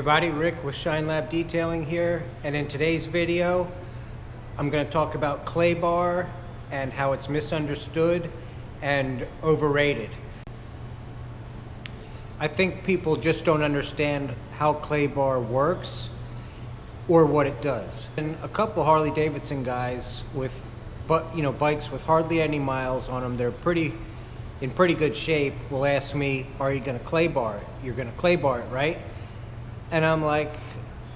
everybody, Rick with Shine Lab Detailing here, and in today's video I'm going to talk about clay bar and how it's misunderstood and overrated. I think people just don't understand how clay bar works or what it does. And a couple Harley Davidson guys with bikes with hardly any miles on them, they're in pretty good shape, will ask me, are you going to clay bar it? You're going to clay bar it, right? And I'm like,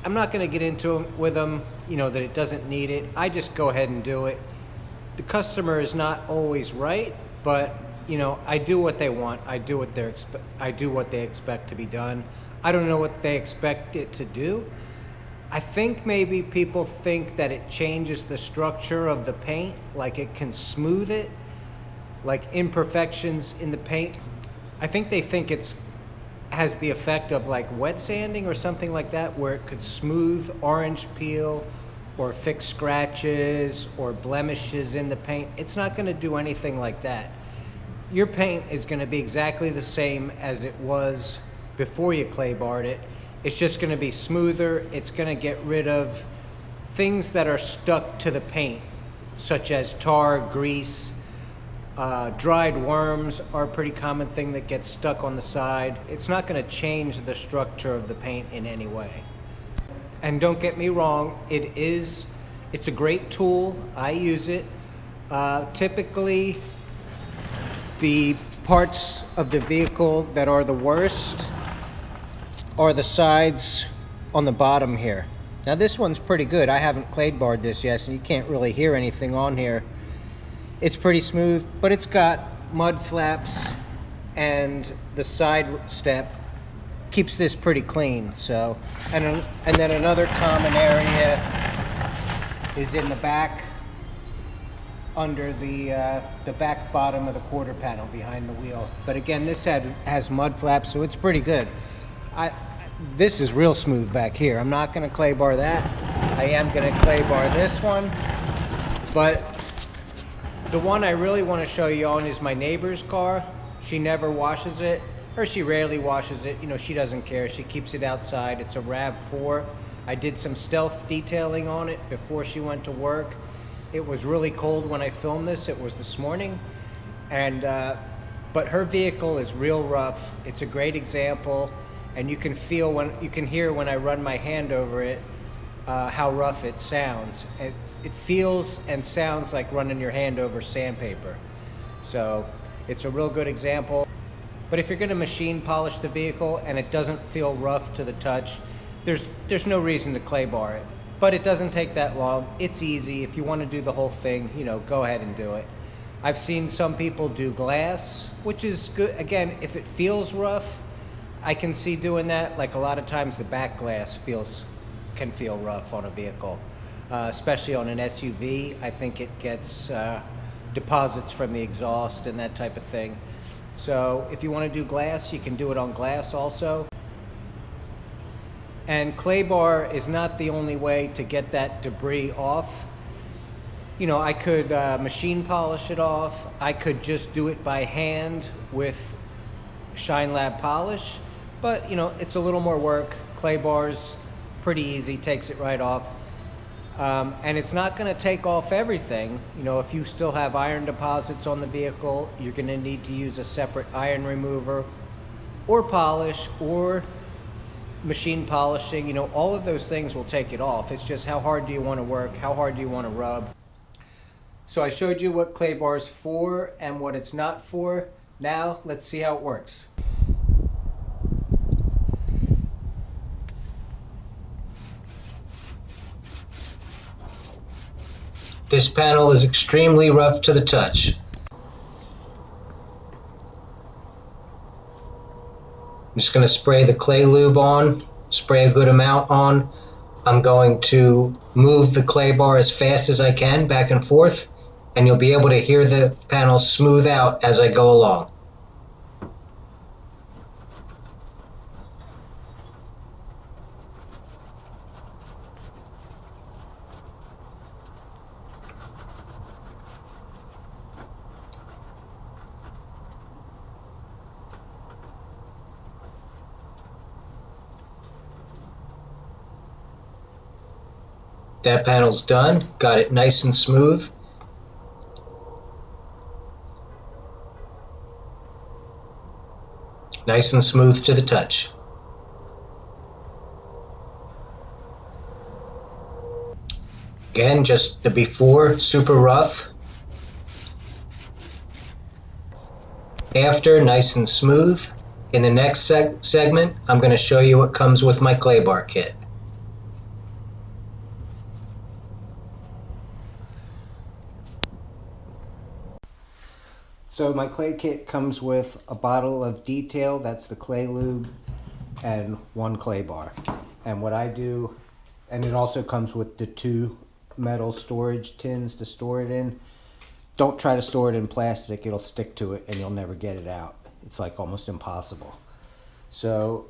I'm not going to get into it with them, that it doesn't need it. I just go ahead and do it. The customer is not always right, but I do what they want. I do what they expect to be done. I don't know what they expect it to do. I think maybe people think that it changes the structure of the paint, like it can smooth it, like imperfections in the paint. I think they think has the effect of like wet sanding or something like that, where it could smooth orange peel or fix scratches or blemishes in the paint. It's not going to do anything like that. Your paint is going to be exactly the same as it was before you clay barred it. It's just going to be smoother. It's going to get rid of things that are stuck to the paint, such as tar, grease. Dried worms are a pretty common thing that gets stuck on the side. It's not going to change the structure of the paint in any way. And don't get me wrong, it's a great tool. I use it. Typically, the parts of the vehicle that are the worst are the sides on the bottom here. Now this one's pretty good. I haven't clay barred this yet, so you can't really hear anything on here. It's pretty smooth, but it's got mud flaps, and the side step keeps this pretty clean. So, and then another common area is in the back, under the back bottom of the quarter panel behind the wheel. But again, this has mud flaps, so it's pretty good. This is real smooth back here. I'm not going to clay bar that. I am going to clay bar this one, but the one I really want to show you on is my neighbor's car. She never washes it, or she rarely washes it. She doesn't care. She keeps it outside. It's a RAV4. I did some stealth detailing on it before she went to work. It was really cold when I filmed this. It was this morning. And but her vehicle is real rough. It's a great example, and you can hear when I run my hand over it how rough it sounds. It feels and sounds like running your hand over sandpaper. So it's a real good example. But if you're going to machine polish the vehicle and it doesn't feel rough to the touch, there's no reason to clay bar it. But it doesn't take that long. It's easy. If you want to do the whole thing, go ahead and do it. I've seen some people do glass, which is good. Again, if it feels rough, I can see doing that. Like a lot of times the back glass can feel rough on a vehicle, especially on an SUV. I think it gets deposits from the exhaust and that type of thing. So if you want to do glass, you can do it on glass also. And clay bar is not the only way to get that debris off. I could machine polish it off. I could just do it by hand with Shine Lab polish, but it's a little more work. Clay bar's pretty easy, takes it right off. And it's not going to take off everything. If you still have iron deposits on the vehicle, you're going to need to use a separate iron remover or polish or machine polishing. All of those things will take it off. It's just how hard do you want to work? How hard do you want to rub? So I showed you what clay bar is for and what it's not for. Now let's see how it works. This panel is extremely rough to the touch. I'm just going to spray the clay lube on, spray a good amount on. I'm going to move the clay bar as fast as I can back and forth, and you'll be able to hear the panel smooth out as I go along. That panel's done. Got it nice and smooth. Nice and smooth to the touch. Again, just the before, super rough. After, nice and smooth. In the next segment, I'm going to show you what comes with my clay bar kit. So my clay kit comes with a bottle of Detail, that's the clay lube, and one clay bar. And what I do, and it also comes with the 2 metal storage tins to store it in. Don't try to store it in plastic, it'll stick to it and you'll never get it out. It's like almost impossible. So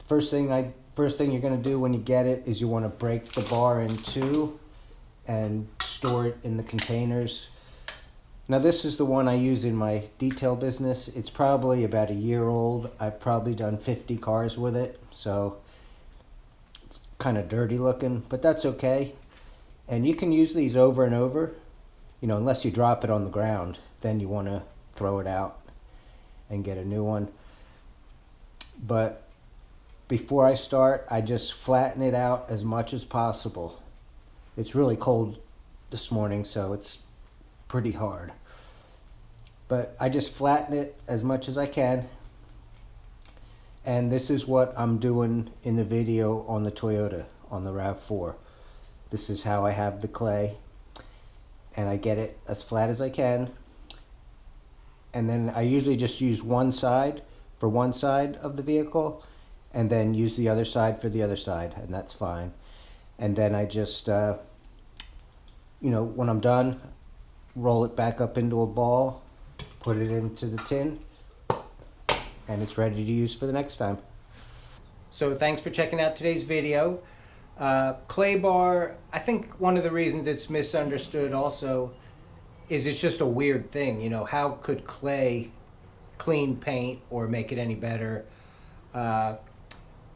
first thing you're going to do when you get it is you want to break the bar in 2 and store it in the containers. Now this is the one I use in my detail business. It's probably about a year old. I've probably done 50 cars with it, so it's kind of dirty looking, but that's okay. And you can use these over and over, you know, unless you drop it on the ground, then you want to throw it out and get a new one. But before I start, I just flatten it out as much as possible. It's really cold this morning, so it's pretty hard. But I just flatten it as much as I can. And this is what I'm doing in the video on the Toyota, on the RAV4. This is how I have the clay. And I get it as flat as I can. And then I usually just use one side for one side of the vehicle, and then use the other side for the other side, and that's fine. And then I just, you know, when I'm done, roll it back up into a ball, put it into the tin, and it's ready to use for the next time. So thanks for checking out today's video. Clay bar, I think one of the reasons it's misunderstood also is it's just a weird thing. You know, how could clay clean paint or make it any better?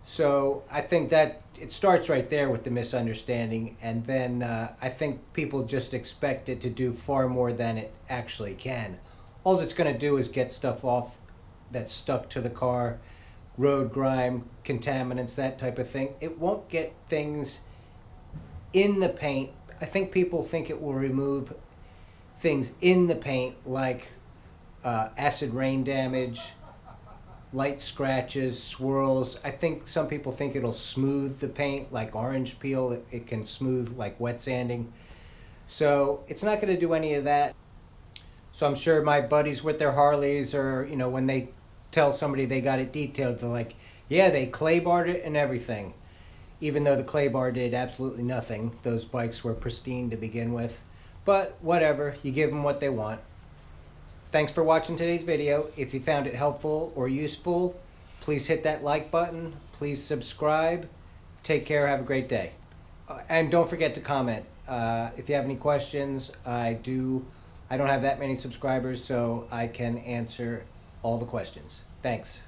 So I think that it starts right there with the misunderstanding, and then I think people just expect it to do far more than it actually can. All it's going to do is get stuff off that's stuck to the car, road grime, contaminants, that type of thing. It won't get things in the paint. I think people think it will remove things in the paint like acid rain damage, light scratches, swirls. I think some people think it'll smooth the paint like orange peel. It can smooth like wet sanding. So it's not going to do any of that. So I'm sure my buddies with their Harleys, or you know, when they tell somebody they got it detailed, they're like, yeah, they clay barred it and everything. Even though the clay bar did absolutely nothing. Those bikes were pristine to begin with. But whatever, you give them what they want. Thanks for watching today's video. If you found it helpful or useful, please hit that like button. Please subscribe. Take care. Have a great day. And don't forget to comment. If you have any questions, I don't have that many subscribers, so I can answer all the questions. Thanks.